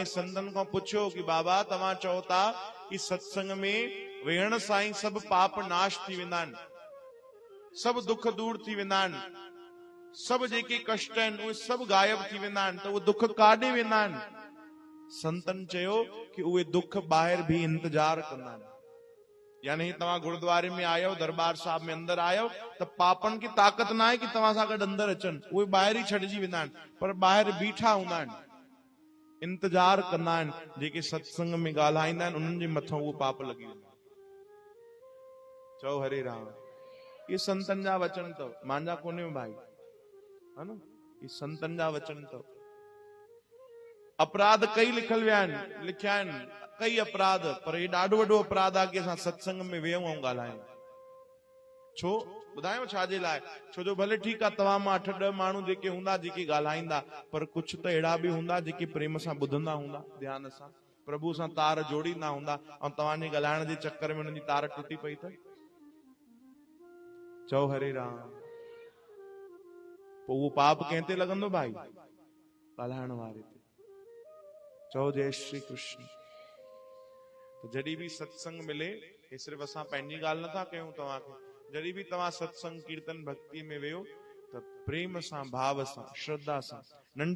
कंहिं संतन खां पुछियो कि बाबा तव्हां चओ था कि सत्संग में वेहण सां ई सभु पाप नाश थी वेंदा आहिनि, सभु दुख दूर थी वेंदा आहिनि, सभु जेके कष्ट आहिनि उहे सभु गायब थी वेंदा आहिनि, त उहे दुख काॾे वेंदा आहिनि? संतन चयो कि उहे दुख ॿाहिरि भी इंतजार कंदा आहिनि। यानी तव्हां गुरुद्वारे में आयो, दरबार साहिब में अंदर आयो, त पापनि की ताक़त ना आहे कि तव्हां सां गॾु अंदर अचनि, उहे ॿाहिरि ई छॾिजी वेंदा आहिनि, पर ॿाहिरि बीठा हूंदा आहिनि, इंतजार कंदा आहिनि। जेके सत्संग में ॻाल्हाईंदा आहिनि उन्हनि जे मथां उहो पाप लॻी वेंदा आहिनि। चओ हरे राम। ये संतन जा वचन अथव, मुंहिंजा कोन्हे भाई, है न, ये संतन जा वचन अथव। अपराध कई लिखल विया आहिनि, लिखिया आहिनि कई अपराध, पर हे ॾाढो वॾो अपराध आहे कि असां सत्संग में वेहूं ऐं ॻाल्हायूं। छो ॿुधायो छाजे लाइ? छो जो भले ठीकु आहे तव्हां मां 8-10 माण्हू जेके हूंदा जेके ॻाल्हाईंदा, पर कुझु त अहिड़ा बि हूंदा जेके प्रेम सां ॿुधंदा हूंदा, ध्यान सां प्रभु सां तार जोड़ींदा हूंदा, ऐं तव्हांजे ॻाल्हाइण जे चक्कर में हुननि जी तार टुटी पई त चओ हरे राम। पोइ उहो पाप कंहिं ते लॻंदो भाई? ॻाल्हाइण वारे ते। चओ जय श्री कृष्ण। तो जॾहिं भी सत्संग मिले, ये सिर्फ असां पंहिंजी ॻाल्हि नथा कयूं तव्हांखे, जॾहिं भी तव्हां सत्संग कीर्तन भक्ति में वेहो त प्रेम सां, भाव सां, श्रद्धा सां,